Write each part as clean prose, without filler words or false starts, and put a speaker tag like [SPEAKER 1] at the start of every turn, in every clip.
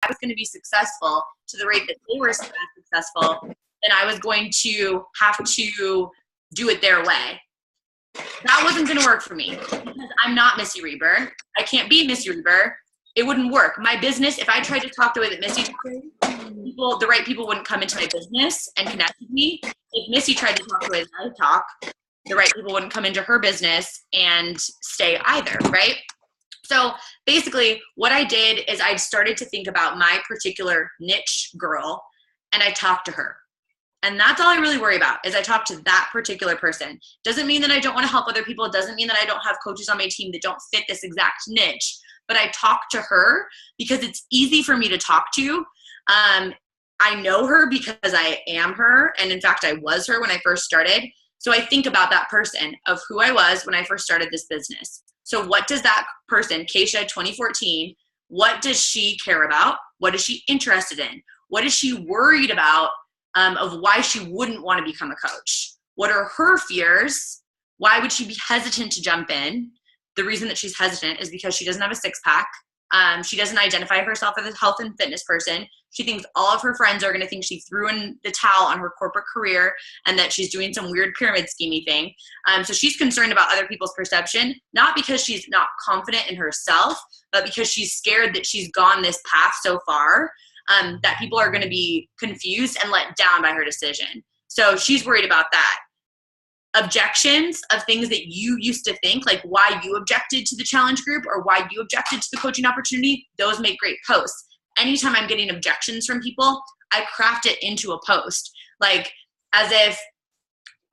[SPEAKER 1] I was going to be successful to the rate that they were successful, then I was going to have to do it their way. That wasn't going to work for me because I'm not Missy Reber. I can't be Missy Reber. It wouldn't work. My business, if I tried to talk the way that Missy talked, the right people wouldn't come into my business and connect with me. If Missy tried to talk the way that I talk, the right people wouldn't come into her business and stay either, right? So basically what I did is I started to think about my particular niche girl and I talked to her. And that's all I really worry about is I talk to that particular person. Doesn't mean that I don't want to help other people. It doesn't mean that I don't have coaches on my team that don't fit this exact niche, but I talk to her because it's easy for me to talk to. I know her because I am her. And in fact, I was her when I first started. So I think about that person of who I was when I first started this business. So what does that person, Kacia 2014, what does she care about? What is she interested in? What is she worried about of why she wouldn't want to become a coach? What are her fears? Why would she be hesitant to jump in? The reason that she's hesitant is because she doesn't have a six-pack. She doesn't identify herself as a health and fitness person. She thinks all of her friends are going to think she threw in the towel on her corporate career and that she's doing some weird pyramid schemey thing. So she's concerned about other people's perception, not because she's not confident in herself, but because she's scared that she's gone this path so far that people are going to be confused and let down by her decision. So she's worried about that. Objections of things that you used to think, like why you objected to the challenge group or why you objected to the coaching opportunity, those make great posts. Anytime I'm getting objections from people, I craft it into a post. Like as if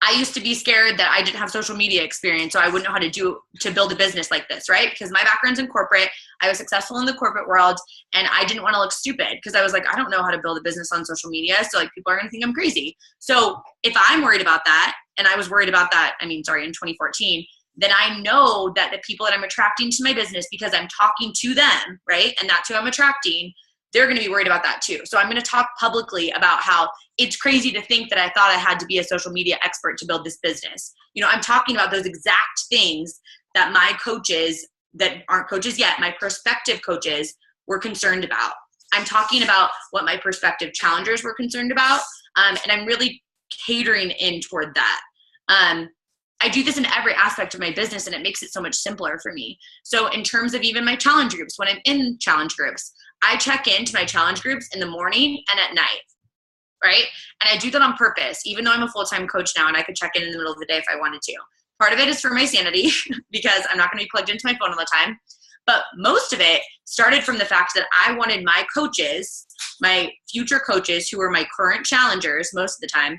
[SPEAKER 1] I used to be scared that I didn't have social media experience, so I wouldn't know how to build a business like this, right? Because my background's in corporate. I was successful in the corporate world and I didn't want to look stupid because I was like, I don't know how to build a business on social media. So like people are going to think I'm crazy. So if I'm worried about that, and I was worried about that, in 2014, then I know that the people that I'm attracting to my business because I'm talking to them, right? And that's who I'm attracting. They're going to be worried about that too. So I'm going to talk publicly about how it's crazy to think that I thought I had to be a social media expert to build this business. I'm talking about those exact things that my coaches that aren't coaches yet, my prospective coaches were concerned about. I'm talking about what my prospective challengers were concerned about. And I'm really catering in toward that. I do this in every aspect of my business and it makes it so much simpler for me. So in terms of even my challenge groups, when I'm in challenge groups, I check into my challenge groups in the morning and at night, right? And I do that on purpose, even though I'm a full-time coach now and I could check in the middle of the day if I wanted to. Part of it is for my sanity because I'm not going to be plugged into my phone all the time. But most of it started from the fact that I wanted my coaches, my future coaches who were my current challengers most of the time,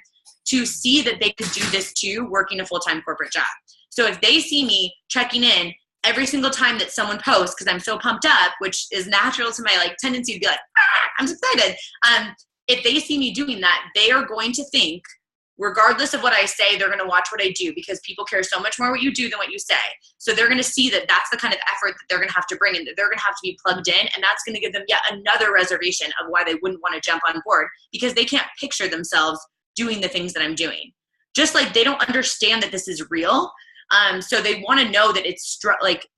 [SPEAKER 1] to see that they could do this too, working a full-time corporate job. So if they see me checking in every single time that someone posts, because I'm so pumped up, which is natural to my tendency to be like, I'm so excited. If they see me doing that, they are going to think, regardless of what I say, they're going to watch what I do because people care so much more what you do than what you say. So they're going to see that that's the kind of effort that they're going to have to bring in, that they're going to have to be plugged in. And that's going to give them yet another reservation of why they wouldn't want to jump on board because they can't picture themselves doing the things that I'm doing. Just like they don't understand that this is real. So they want to know that it's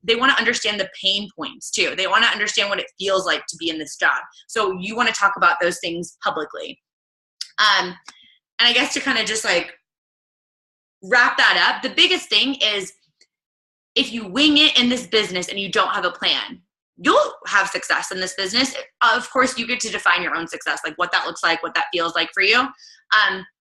[SPEAKER 1] they want to understand the pain points too. They want to understand what it feels like to be in this job. So you want to talk about those things publicly. And I guess to kind of just wrap that up, the biggest thing is if you wing it in this business and you don't have a plan, you'll have success in this business. Of course, you get to define your own success, like what that looks like, what that feels like for you.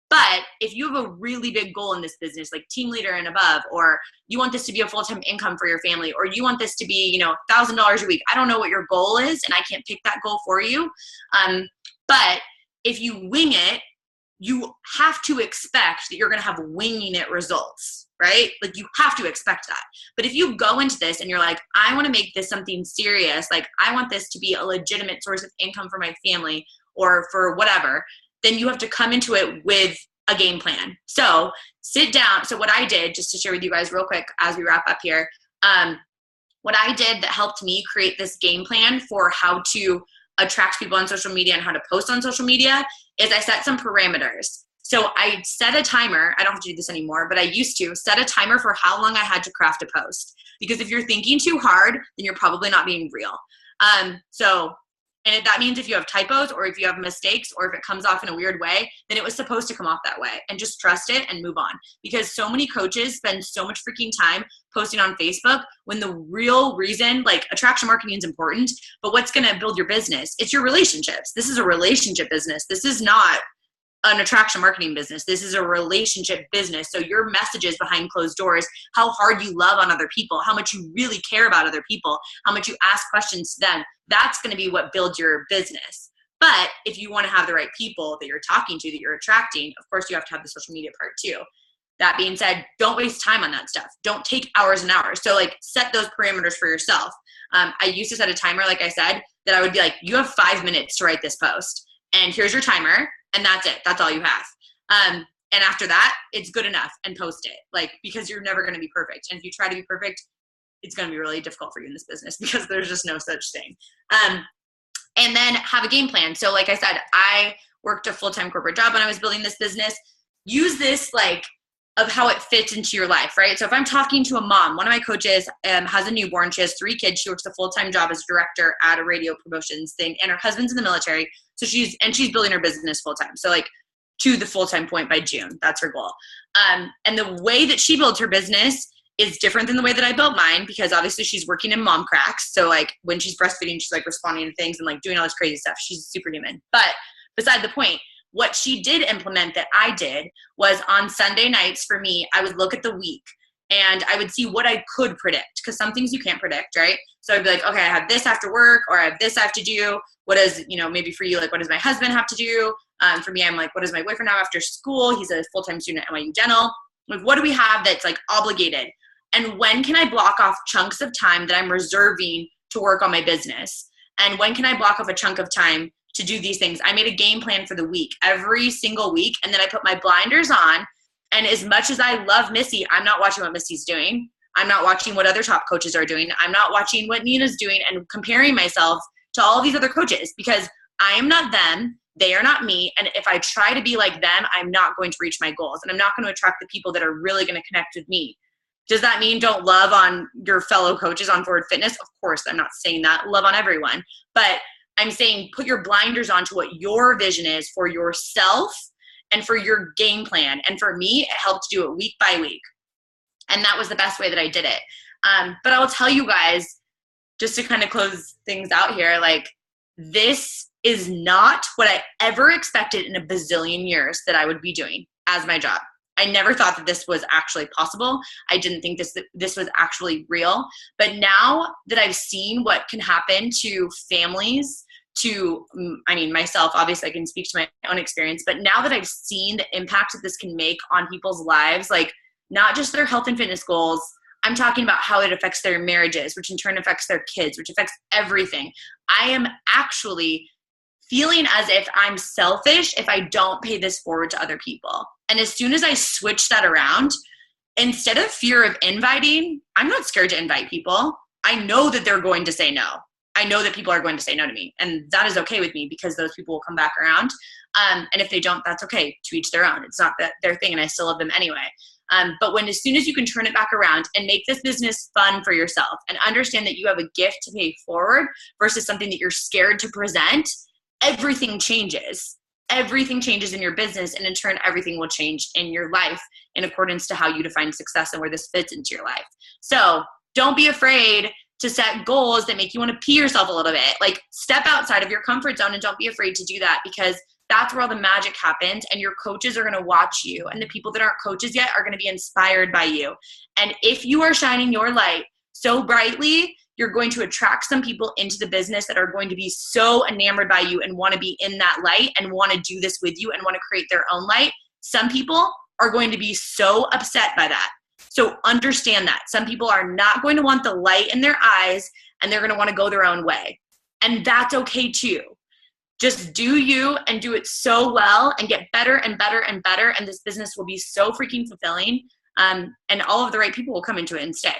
[SPEAKER 1] But if you have a really big goal in this business, like team leader and above, or you want this to be a full-time income for your family, or you want this to be, $1,000 a week, I don't know what your goal is, and I can't pick that goal for you. But if you wing it, you have to expect that you're going to have winging it results, right? Like you have to expect that. But if you go into this and you're like, I want to make this something serious, like I want this to be a legitimate source of income for my family or for whatever, then you have to come into it with a game plan. So sit down. So what I did, just to share with you guys real quick as we wrap up here, what I did that helped me create this game plan for how to attract people on social media and how to post on social media is I set some parameters. So I set a timer. I don't have to do this anymore, but I used to set a timer for how long I had to craft a post. Because if you're thinking too hard, then you're probably not being real. So And that means if you have typos or if you have mistakes or if it comes off in a weird way, then it was supposed to come off that way, and just trust it and move on. Because so many coaches spend so much freaking time posting on Facebook when the real reason, like, attraction marketing is important, but what's going to build your business? It's your relationships. This is a relationship business. This is not an attraction marketing business. This is a relationship business. So your messages behind closed doors, how hard you love on other people, how much you really care about other people, how much you ask questions to them, that's going to be what builds your business. But if you want to have the right people that you're talking to, that you're attracting, of course you have to have the social media part too. That being said, don't waste time on that stuff. Don't take hours and hours. So like, set those parameters for yourself. I used to set a timer, like I said, that I would be like, you have 5 minutes to write this post, and here's your timer, and that's it. That's all you have. And after that, it's good enough, and post it, like, because you're never going to be perfect. And if you try to be perfect, it's going to be really difficult for you in this business, because there's just no such thing. And then have a game plan. So like I said, I worked a full-time corporate job when I was building this business. Use this, like, of how it fits into your life, right? So if I'm talking to a mom, one of my coaches has a newborn, she has 3 kids, she works a full-time job as director at a radio promotions thing, and her husband's in the military. So she's building her business full-time. So like, to the full-time point by June, that's her goal. And the way that she builds her business is different than the way that I built mine, because obviously she's working in mom cracks. So like, when she's breastfeeding, she's like responding to things and like doing all this crazy stuff. She's superhuman. But beside the point, what she did implement that I did was, on Sunday nights for me, I would look at the week and I would see what I could predict, because some things you can't predict, right? So I'd be like, okay, I have this after work, or I have this I have to do. What does, maybe for you, like, what does my husband have to do? For me, I'm like, what does my boyfriend have after school? He's a full-time student at NYU Dental. Like, what do we have that's like obligated? And when can I block off chunks of time that I'm reserving to work on my business? And when can I block off a chunk of time to do these things? I made a game plan for the week, every single week. And then I put my blinders on. And as much as I love Missy, I'm not watching what Missy's doing. I'm not watching what other top coaches are doing. I'm not watching what Nina's doing and comparing myself to all these other coaches, because I am not them. They are not me. And if I try to be like them, I'm not going to reach my goals, and I'm not going to attract the people that are really going to connect with me. Does that mean don't love on your fellow coaches on Forward Fitness? Of course, I'm not saying that. Love on everyone. But I'm saying put your blinders on to what your vision is for yourself and for your game plan. And for me, it helped do it week by week. And that was the best way that I did it. But I'll tell you guys, just to kind of close things out here, like, this is not what I ever expected in a bazillion years that I would be doing as my job. I never thought that this was actually possible. I didn't think this was actually real. But now that I've seen what can happen to families, myself, obviously I can speak to my own experience, but now that I've seen the impact that this can make on people's lives, like, not just their health and fitness goals, I'm talking about how it affects their marriages, which in turn affects their kids, which affects everything. I am actually feeling as if I'm selfish if I don't pay this forward to other people. And as soon as I switch that around, instead of fear of inviting, I'm not scared to invite people. I know that they're going to say no. I know that people are going to say no to me, and that is okay with me, because those people will come back around. And if they don't, that's okay. To each their own. It's not their thing, and I still love them anyway. But as soon as you can turn it back around and make this business fun for yourself, and understand that you have a gift to pay forward versus something that you're scared to present, everything changes. Everything changes in your business, and in turn, everything will change in your life in accordance to how you define success and where this fits into your life. So don't be afraid to set goals that make you want to pee yourself a little bit. Like, step outside of your comfort zone, and don't be afraid to do that, because that's where all the magic happens, and your coaches are going to watch you, and the people that aren't coaches yet are going to be inspired by you. And if you are shining your light so brightly, you're going to attract some people into the business that are going to be so enamored by you and want to be in that light and want to do this with you and want to create their own light. Some people are going to be so upset by that. So understand that. Some people are not going to want the light in their eyes, and they're going to want to go their own way. And that's okay too. Just do you, and do it so well, and get better and better and better. And this business will be so freaking fulfilling. And all of the right people will come into it and stay,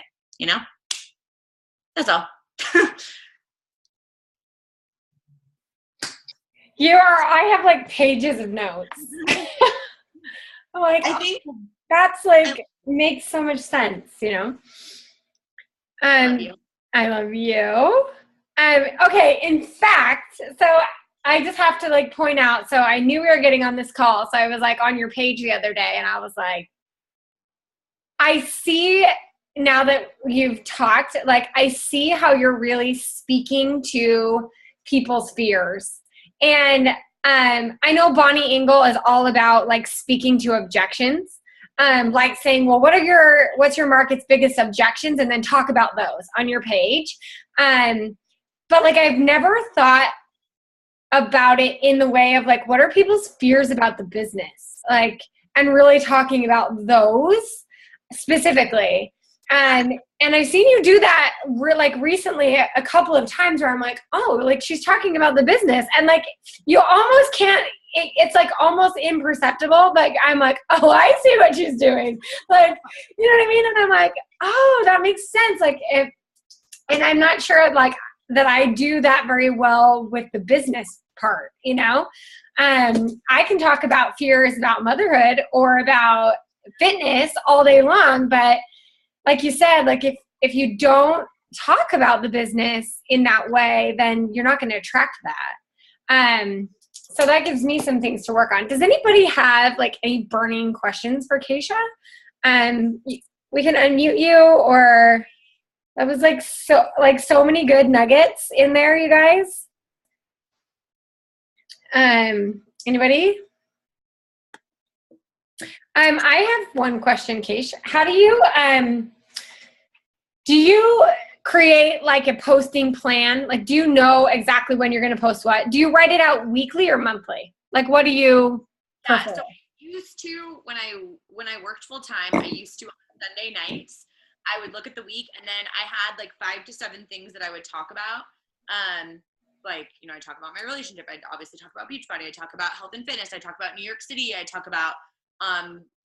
[SPEAKER 1] That's all.
[SPEAKER 2] I have like pages of notes. I'm like, I think that's like, makes so much sense,
[SPEAKER 1] I love you.
[SPEAKER 2] I love you. Okay, in fact, so I just have to like point out, so I knew we were getting on this call, so I was like on your page the other day and I was like, I see now that you've talked, like I see how you're really speaking to people's fears. And I know Bonnie Engel is all about like speaking to objections. Like saying, well, what's your market's biggest objections? And then talk about those on your page. But like, I've never thought about it in the way of like, what are people's fears about the business? Like, and really talking about those specifically. And I've seen you do that like recently a couple of times where I'm like, oh, like she's talking about the business. And like, you almost can't, it's like almost imperceptible, but I'm like, oh, I see what she's doing. Like, you know what I mean? And I'm like, oh, that makes sense. Like and I'm not sure like that I do that very well with the business part, you know? I can talk about fears about motherhood or about fitness all day long, but like you said, like if you don't talk about the business in that way, then you're not going to attract that. So that gives me some things to work on. Does anybody have like any burning questions for Kacia? We can unmute you, or that was like so many good nuggets in there, you guys. Anybody? I have one question, Kacia. How do you create like a posting plan? Like, do you know exactly when you're going to post what? Do you write it out weekly or monthly? Like, what do you prefer?
[SPEAKER 1] Yeah, so I used to, when I worked full time, I used to on Sunday nights, I would look at the week, and then I had like 5 to 7 things that I would talk about. Like, you know, I talk about my relationship. I obviously talk about Beachbody. I talk about health and fitness. I talk about New York City. I talk about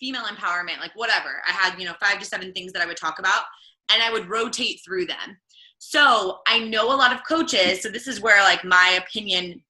[SPEAKER 1] female empowerment, like whatever. I had, 5 to 7 things that I would talk about, and I would rotate through them. So I know a lot of coaches. So this is where like my opinion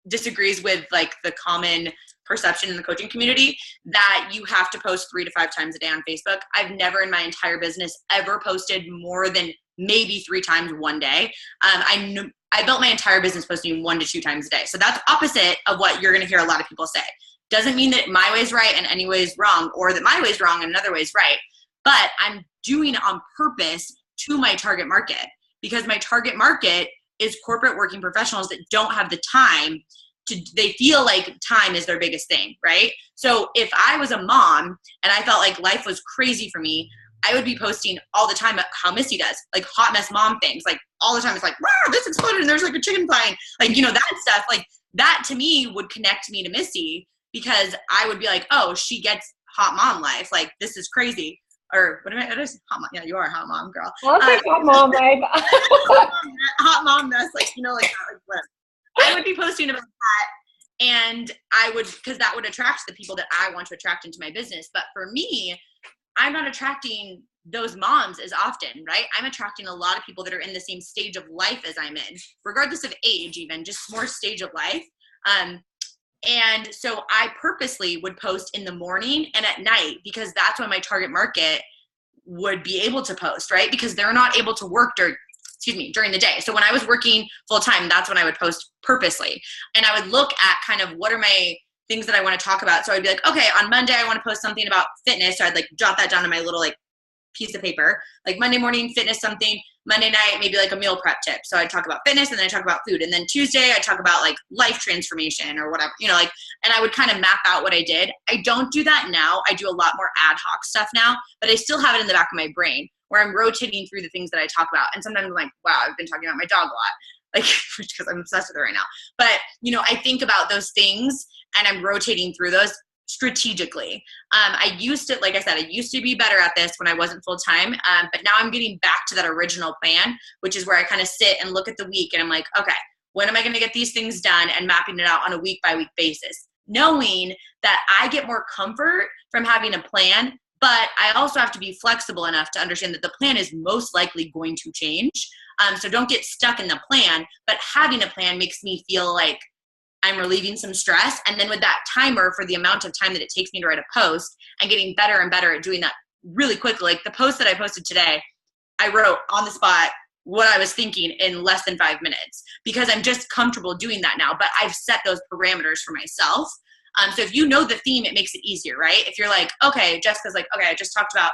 [SPEAKER 1] disagrees with like the common perception in the coaching community, that you have to post 3 to 5 times a day on Facebook. I've never in my entire business ever posted more than maybe 3 times one day. I built my entire business posting 1 to 2 times a day. So that's opposite of what you're going to hear a lot of people say. Doesn't mean that my way is right and any way is wrong, or that my way is wrong and another way is right. But I'm doing it on purpose to my target market, because my target market is corporate working professionals that don't have the time they feel like time is their biggest thing, right? So if I was a mom and I felt like life was crazy for me, I would be posting all the time how Missy does, like hot mess mom things, like all the time. It's like, wow, this exploded and there's like a chicken flying, like, that stuff, like that to me would connect me to Missy, because I would be like, oh, she gets hot mom life. Like, this is crazy. Or what am I? Hot mom. Yeah, you are a hot mom, girl.
[SPEAKER 2] I'll take hot mom life.
[SPEAKER 1] Hot mom mess, like, like that. Like, I would be posting about that, and because that would attract the people that I want to attract into my business. But for me, I'm not attracting those moms as often, right? I'm attracting a lot of people that are in the same stage of life as I'm in, regardless of age, even just more stage of life. And so I purposely would post in the morning and at night, because that's when my target market would be able to post, right? Because they're not able to work during the day. So when I was working full time, that's when I would post purposely. And I would look at kind of what are my things that I want to talk about. So I'd be like, okay, on Monday, I want to post something about fitness. So I'd like jot that down on my little like piece of paper, like Monday morning fitness something, Monday night, maybe like a meal prep tip. So I'd talk about fitness, and then I talk about food. And then Tuesday I talk about like life transformation or whatever, and I would kind of map out what I did. I don't do that now. I do a lot more ad hoc stuff now, but I still have it in the back of my brain where I'm rotating through the things that I talk about. And sometimes I'm like, wow, I've been talking about my dog a lot, like, because I'm obsessed with her right now. But, I think about those things and I'm rotating through those strategically. I used to be better at this when I wasn't full time, but now I'm getting back to that original plan, which is where I kind of sit and look at the week and I'm like, okay, when am I going to get these things done, and mapping it out on a week by week basis, knowing that I get more comfort from having a plan, but I also have to be flexible enough to understand that the plan is most likely going to change. So don't get stuck in the plan, but having a plan makes me feel like I'm relieving some stress. And then with that timer for the amount of time that it takes me to write a post, and getting better and better at doing that really quickly. Like the post that I posted today, I wrote on the spot what I was thinking in less than 5 minutes because I'm just comfortable doing that now. But I've set those parameters for myself. So if you know the theme, it makes it easier, right? If you're like, okay, Jessica's like, okay, I just talked about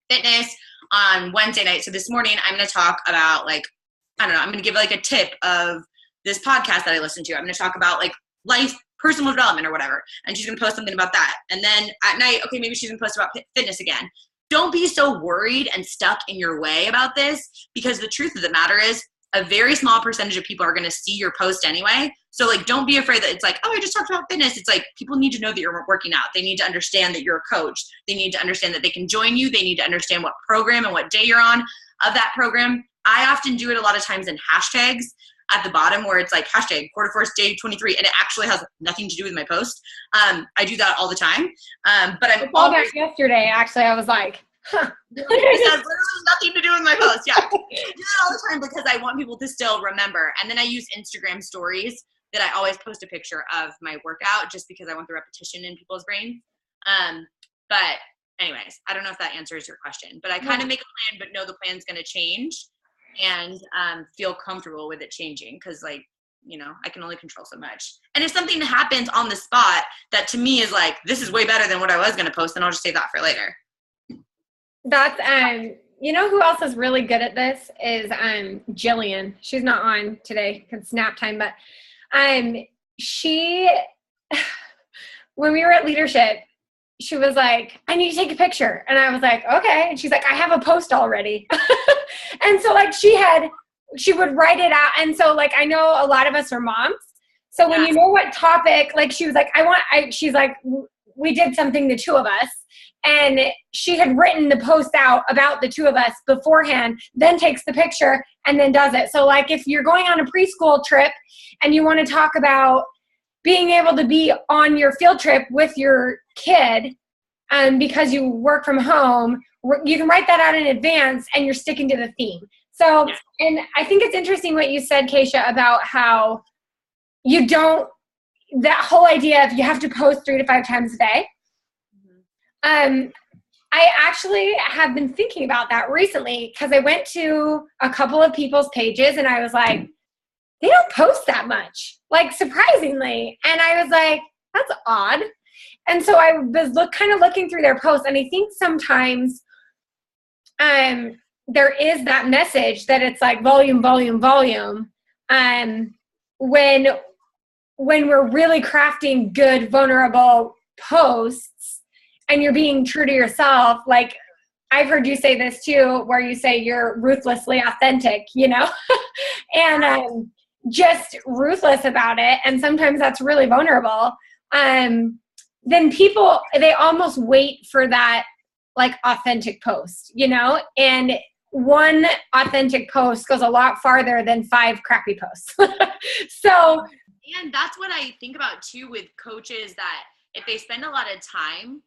[SPEAKER 1] fitness on Wednesday night. So this morning I'm going to talk about like, I don't know, I'm going to give like a tip of this podcast that I listened to. I'm going to talk about like life, personal development or whatever. And she's going to post something about that. And then at night, okay, maybe she's going to post about fitness again. Don't be so worried and stuck in your way about this because the truth of the matter is a very small percentage of people are going to see your post anyway. So like, don't be afraid that it's like, oh, I just talked about fitness. It's like, people need to know that you're working out. They need to understand that you're a coach. They need to understand that they can join you. They need to understand what program and what day you're on of that program. I often do it a lot of times in hashtags at the bottom where it's like hashtag quarter first day 23. And it actually has nothing to do with my post. I do that all the time. But I'm
[SPEAKER 2] all that yesterday, actually, I was like, huh.
[SPEAKER 1] It has literally nothing to do with my post. Yeah. I do that all the time because I want people to still remember. And then I use Instagram stories that I always post a picture of my workout just because I want the repetition in people's brains. But anyways, I don't know if that answers your question, but I kind of make a plan, but know the plan's going to change and feel comfortable with it changing because like, you know, I can only control so much. And if something happens on the spot that to me is like, this is way better than what I was going to post, then I'll just save that for later.
[SPEAKER 2] That's, you know who else is really good at this is Jillian. She's not on today because it's nap time, but she, when we were at leadership, she was like, I need to take a picture. And I was like, okay. And she's like, I have a post already. And so like she would write it out. And so like, I know a lot of us are moms. So when you know what topic, like she was like, she's like, we did something, the two of us. And she had written the post out about the two of us beforehand, then takes the picture and then does it. So like if you're going on a preschool trip and you want to talk about being able to be on your field trip with your kid because you work from home, you can write that out in advance and you're sticking to the theme. So, and I think it's interesting what you said, Kacia, about how you don't, that whole idea of you have to post 3 to 5 times a day. I actually have been thinking about that recently because I went to a couple of people's pages and I was like, they don't post that much, like surprisingly. And I was like, that's odd. And so I was kind of looking through their posts and I think sometimes there is that message that it's like volume. When we're really crafting good, vulnerable posts, and you're being true to yourself, like I've heard you say this too, where you say you're ruthlessly authentic, you know, and just ruthless about it. And sometimes that's really vulnerable. Then people, they almost wait for that like authentic post, you know, and one authentic post goes a lot farther than 5 crappy posts. So,
[SPEAKER 1] and that's what I think about too with coaches, that if they spend a lot of time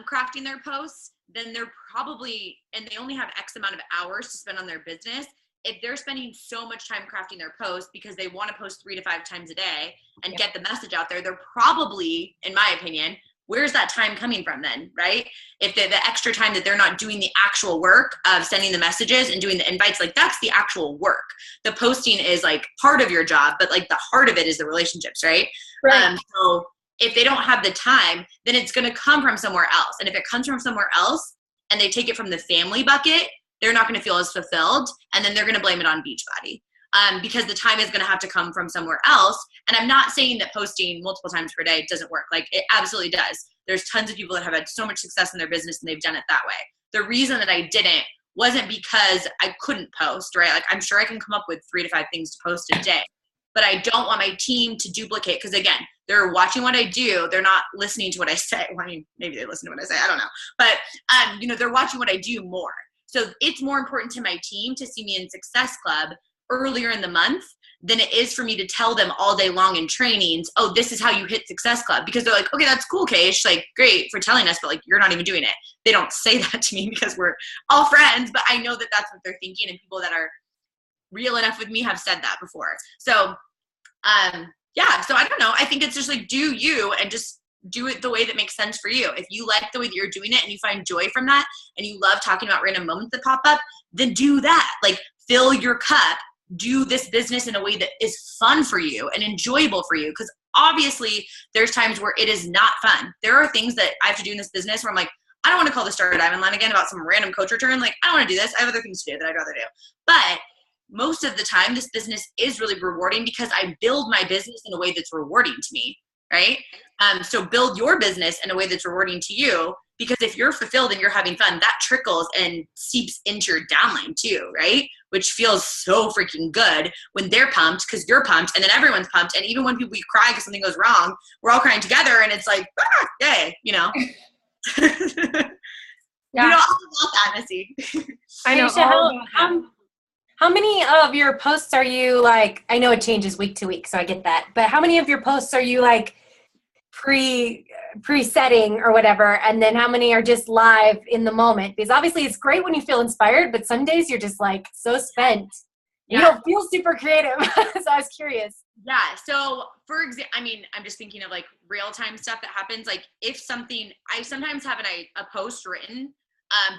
[SPEAKER 1] crafting their posts, then they're probably, and they only have X amount of hours to spend on their business. If they're spending so much time crafting their posts because they want to post 3 to 5 times a day and get the message out there, they're probably, in my opinion, where's that time coming from then, right? If the extra time that they're not doing the actual work of sending the messages and doing the invites, like that's the actual work. The posting is like part of your job, but like the heart of it is the relationships, right? So if they don't have the time, then it's going to come from somewhere else. And if it comes from somewhere else and they take it from the family bucket, they're not going to feel as fulfilled. And then they're going to blame it on Beachbody because the time is going to have to come from somewhere else. And I'm not saying that posting multiple times per day doesn't work. Like it absolutely does. There's tons of people that have had so much success in their business and they've done it that way. The reason that I didn't wasn't because I couldn't post, right? Like I'm sure I can come up with 3 to 5 things to post a day, but I don't want my team to duplicate because again, they're watching what I do. They're not listening to what I say. Well, I mean, maybe they listen to what I say. I don't know. But, you know, they're watching what I do more. So it's more important to my team to see me in Success Club earlier in the month than it is for me to tell them all day long in trainings, oh, this is how you hit Success Club. Because they're like, okay, that's cool, Kaish. Like, great for telling us, but like, you're not even doing it. They don't say that to me because we're all friends, but I know that that's what they're thinking. And people that are real enough with me have said that before. So, yeah, so I don't know. I think it's just like, do you and just do it the way that makes sense for you. If you like the way that you're doing it and you find joy from that and you love talking about random moments that pop up, then do that. Like fill your cup, do this business in a way that is fun for you and enjoyable for you. Because obviously there's times where it is not fun. There are things that I have to do in this business where I'm like, I don't want to call the Star Diamond line again about some random coach return. Like, I don't want to do this. I have other things to do that I'd rather do. But most of the time, this business is really rewarding because I build my business in a way that's rewarding to me, right? So build your business in a way that's rewarding to you, because if you're fulfilled and you're having fun, that trickles and seeps into your downline too, right? Which feels so freaking good when they're pumped because you're pumped, and then everyone's pumped. And even when we cry because something goes wrong, we're all crying together, and it's like, yay, you know.
[SPEAKER 2] Yeah.
[SPEAKER 1] You know all about that, Missy.
[SPEAKER 2] I know.
[SPEAKER 3] Kacia, how many of your posts are you like, I know it changes week to week, so I get that, but how many of your posts are you like pre-setting or whatever, and then how many are just live in the moment? Because obviously it's great when you feel inspired, but some days you're just like so spent. You don't feel super creative. So I was curious.
[SPEAKER 1] Yeah. So for example, I mean, I'm just thinking of like real time stuff that happens. Like if something, I sometimes have a post written,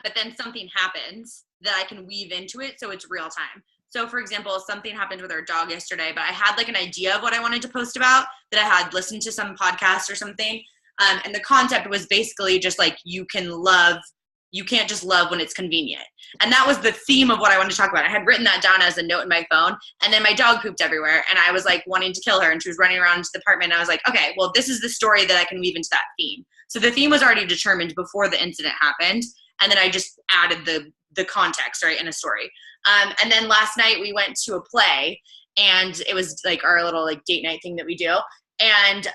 [SPEAKER 1] but then something happens that I can weave into it. So it's real time. So for example, something happened with our dog yesterday, but I had like an idea of what I wanted to post about that I had listened to some podcast or something. And the concept was basically just like, you can't just love when it's convenient. And that was the theme of what I wanted to talk about. I had written that down as a note in my phone, and then my dog pooped everywhere, and I was like wanting to kill her, and she was running around the apartment, and I was like, okay, well, this is the story that I can weave into that theme. So the theme was already determined before the incident happened, and then I just added the context, right, in a story. And then last night we went to a play, and it was like our little like date night thing that we do. And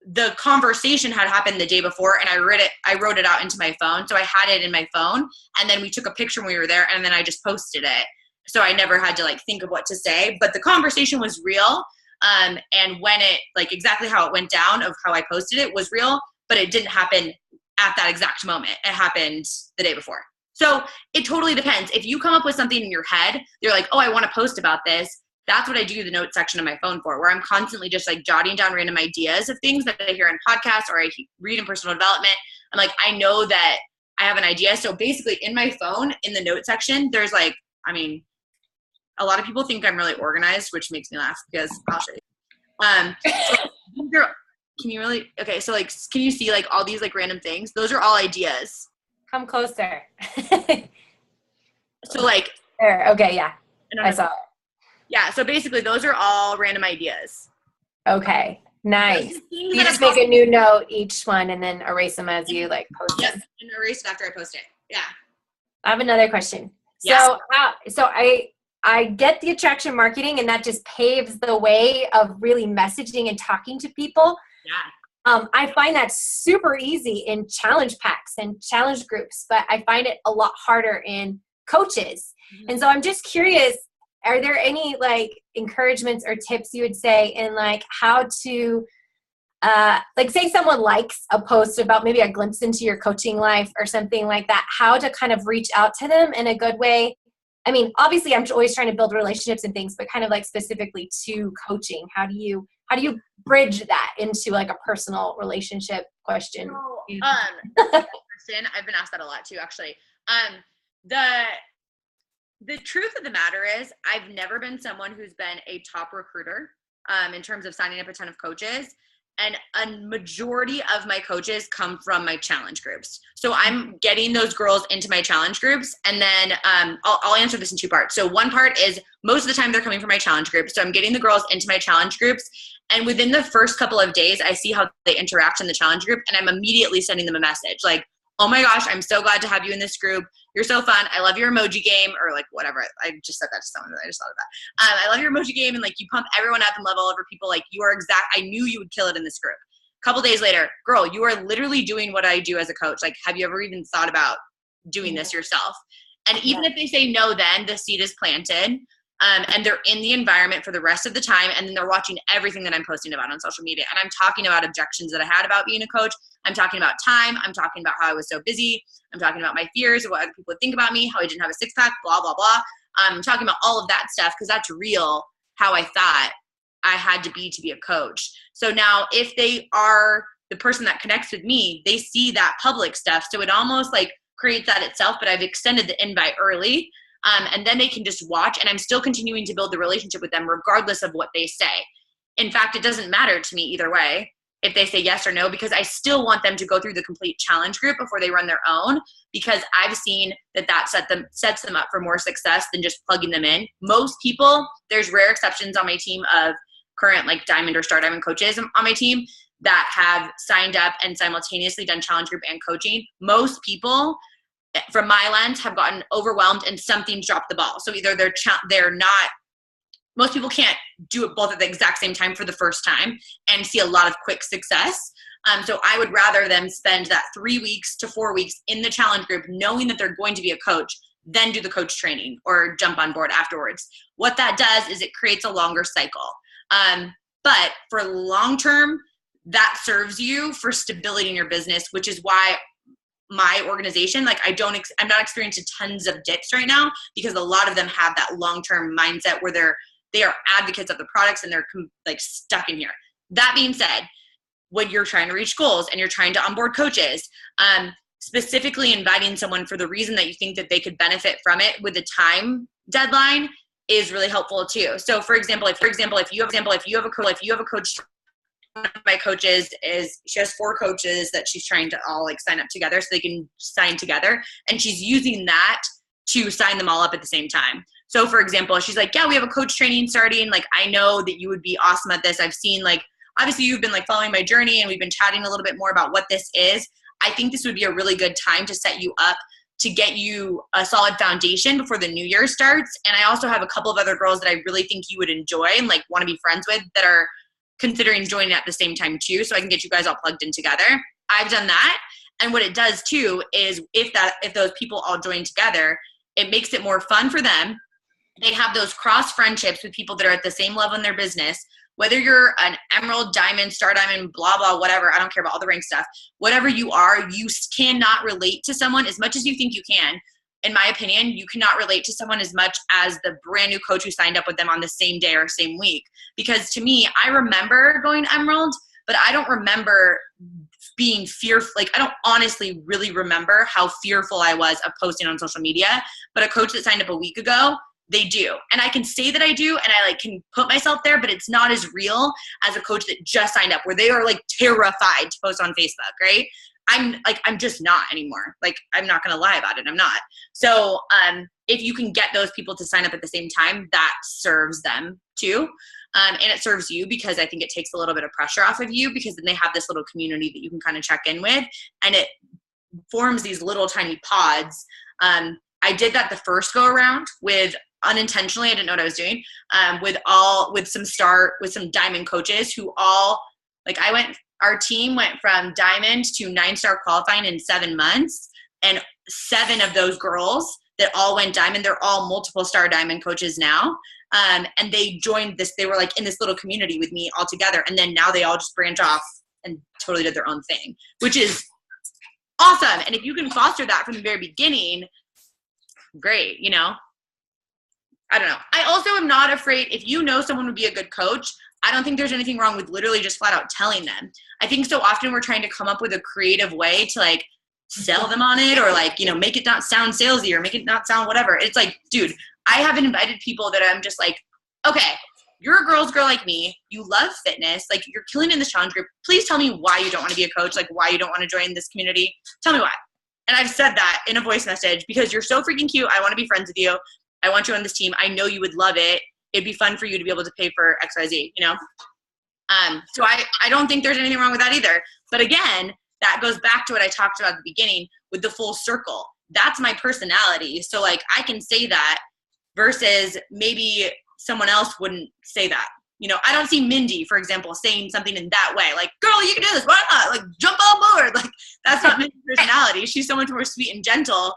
[SPEAKER 1] the conversation had happened the day before, and I wrote it out into my phone. So I had it in my phone, and then we took a picture when we were there, and then I just posted it. So I never had to like think of what to say, but the conversation was real. And when it, like exactly how it went down of how I posted it was real, but it didn't happen at that exact moment. It happened the day before. So it totally depends. If you come up with something in your head, you're like, oh, I want to post about this. That's what I do the notes section of my phone for, where I'm constantly just like jotting down random ideas of things that I hear in podcasts or I read in personal development. I'm like, I know that I have an idea. So basically in my phone, in the note section, there's like, I mean, a lot of people think I'm really organized, which makes me laugh because I'll show you. So can you really, okay. So like, can you see like all these like random things? Those are all ideas.
[SPEAKER 3] Come closer.
[SPEAKER 1] So like.
[SPEAKER 3] There, okay, yeah, I saw it.
[SPEAKER 1] Yeah, so basically those are all random ideas.
[SPEAKER 3] Okay, nice. You just make a new note each one and then erase them as you like post them.
[SPEAKER 1] Yes, and erase it after I post it. Yeah.
[SPEAKER 3] I have another question.
[SPEAKER 1] Yes.
[SPEAKER 3] So I get the attraction marketing, and that just paves the way of really messaging and talking to people.
[SPEAKER 1] Yeah.
[SPEAKER 3] I find that super easy in challenge packs and challenge groups, but I find it a lot harder in coaches. Mm-hmm. And so I'm just curious, are there any like encouragements or tips you would say in like how to, like say someone likes a post about maybe a glimpse into your coaching life or something like that, how to kind of reach out to them in a good way? I mean, obviously I'm always trying to build relationships and things, but kind of like specifically to coaching, how do you bridge that into like a personal relationship question?
[SPEAKER 1] Question, I've been asked that a lot too, actually. The truth of the matter is I've never been someone who's been a top recruiter in terms of signing up a ton of coaches. And a majority of my coaches come from my challenge groups. So I'm getting those girls into my challenge groups. And then I'll answer this in two parts. So one part is most of the time they're coming from my challenge groups. So I'm getting the girls into my challenge groups. And within the first couple of days, I see how they interact in the challenge group. And I'm immediately sending them a message like, oh my gosh, I'm so glad to have you in this group. You're so fun. I love your emoji game, or like whatever. I just said that to someone. I just thought of that. I love your emoji game, and like you pump everyone up and level over people. Like you are I knew you would kill it in this group. A couple days later, girl, you are literally doing what I do as a coach. Like, have you ever even thought about doing this yourself? And even if they say no, then the seed is planted. And they're in the environment for the rest of the time, and then they're watching everything that I'm posting about on social media. And I'm talking about objections that I had about being a coach. I'm talking about time. I'm talking about how I was so busy. I'm talking about my fears of what other people would think about me, how I didn't have a six-pack, blah, blah, blah. I'm talking about all of that stuff because that's real, how I thought I had to be a coach. So now if they are the person that connects with me, they see that public stuff. So it almost like creates that itself, but I've extended the invite early. And then they can just watch, and I'm still continuing to build the relationship with them regardless of what they say. In fact, it doesn't matter to me either way if they say yes or no, because I still want them to go through the complete challenge group before they run their own, because I've seen that sets them up for more success than just plugging them in. Most people, there's rare exceptions on my team of current like diamond or star diamond coaches on my team that have signed up and simultaneously done challenge group and coaching. Most people, from my lens, have gotten overwhelmed and something's dropped the ball. So either they're not, most people can't do it both at the exact same time for the first time and see a lot of quick success. So I would rather them spend that 3 weeks to 4 weeks in the challenge group knowing that they're going to be a coach, then do the coach training or jump on board afterwards. What that does is it creates a longer cycle. But for long term, that serves you for stability in your business, which is why my organization, like I'm not experiencing tons of dips right now, because a lot of them have that long-term mindset where they are advocates of the products and they're like stuck in here. That being said, when you're trying to reach goals and you're trying to onboard coaches, specifically inviting someone for the reason that you think that they could benefit from it with a time deadline is really helpful too. So for example, if you have a coach, one of my coaches she has 4 coaches that she's trying to all like sign up together so they can sign together, and she's using that to sign them all up at the same time. So for example, she's like, yeah, we have a coach training starting. Like, I know that you would be awesome at this. I've seen, like, obviously you've been like following my journey and we've been chatting a little bit more about what this is. I think this would be a really good time to set you up to get you a solid foundation before the new year starts. And I also have a couple of other girls that I really think you would enjoy and like want to be friends with that are considering joining at the same time too, so I can get you guys all plugged in together. I've done that. And what it does too is if those people all join together, it makes it more fun for them. They have those cross friendships with people that are at the same level in their business. Whether you're an emerald, diamond, star diamond, blah, blah, whatever, I don't care about all the rank stuff. Whatever you are, you cannot relate to someone as much as you think you can. In my opinion, you cannot relate to someone as much as the brand new coach who signed up with them on the same day or same week. Because to me, I remember going emerald, but I don't remember being fearful. Like, I don't honestly really remember how fearful I was of posting on social media. But a coach that signed up a week ago, they do. And I can say that I do, and I like can put myself there, but it's not as real as a coach that just signed up, where they are like terrified to post on Facebook, right? I'm just not anymore. Like, I'm not going to lie about it. I'm not. So if you can get those people to sign up at the same time, that serves them too. And it serves you because I think it takes a little bit of pressure off of you, because then they have this little community that you can kind of check in with, and it forms these little tiny pods. I did that the first go around with unintentionally. I didn't know what I was doing, with some diamond coaches who all, like, our team went from diamond to 9-star qualifying in 7 months. And 7 of those girls that all went diamond, they're all multiple star diamond coaches now. And they joined this, they were like in this little community with me all together. And then now they all just branch off and totally did their own thing, which is awesome. And if you can foster that from the very beginning, great, you know? I don't know. I also am not afraid, if you know someone would be a good coach, I don't think there's anything wrong with literally just flat out telling them. I think so often we're trying to come up with a creative way to like sell them on it, or like, you know, make it not sound salesy or make it not sound whatever. It's like, dude, I haven't invited people that I'm just like, okay, you're a girl's girl like me. You love fitness. Like, you're killing in this challenge group. Please tell me why you don't want to be a coach. Like, why you don't want to join this community. Tell me why. And I've said that in a voice message, because you're so freaking cute. I want to be friends with you. I want you on this team. I know you would love it. It'd be fun for you to be able to pay for XYZ, you know? So I don't think there's anything wrong with that either. But again, that goes back to what I talked about at the beginning with the full circle. That's my personality. So like, I can say that versus maybe someone else wouldn't say that. You know, I don't see Mindy, for example, saying something in that way. Like, girl, you can do this. Why not? Like, jump on board. Like, that's not Mindy's personality. She's so much more sweet and gentle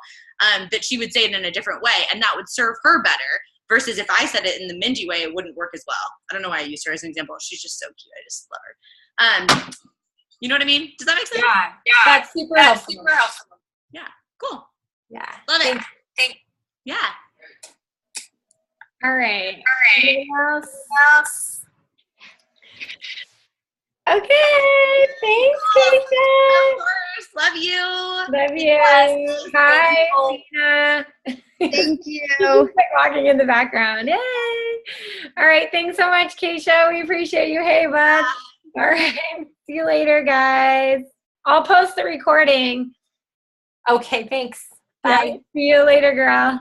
[SPEAKER 1] that she would say it in a different way. And that would serve her better. Versus if I said it in the Mindy way, it wouldn't work as well. I don't know why I used her as an example. She's just so cute. I just love her. You know what I mean? Does that make sense?
[SPEAKER 3] Yeah. That's super helpful.
[SPEAKER 1] Yeah. Cool.
[SPEAKER 3] Yeah.
[SPEAKER 1] Love it. Yeah.
[SPEAKER 2] All right.
[SPEAKER 3] Anything else?
[SPEAKER 2] Okay. Thanks, Kacia.
[SPEAKER 1] Of course. Love you.
[SPEAKER 2] Love you. Bye, Tina.
[SPEAKER 4] Thank you.
[SPEAKER 2] Like walking in the background. Yay! All right. Thanks so much, Kacia. We appreciate you. Hey, bud. All right. See you later, guys. I'll post the recording.
[SPEAKER 3] Okay, thanks. Bye.
[SPEAKER 2] Yeah, see you later, girl.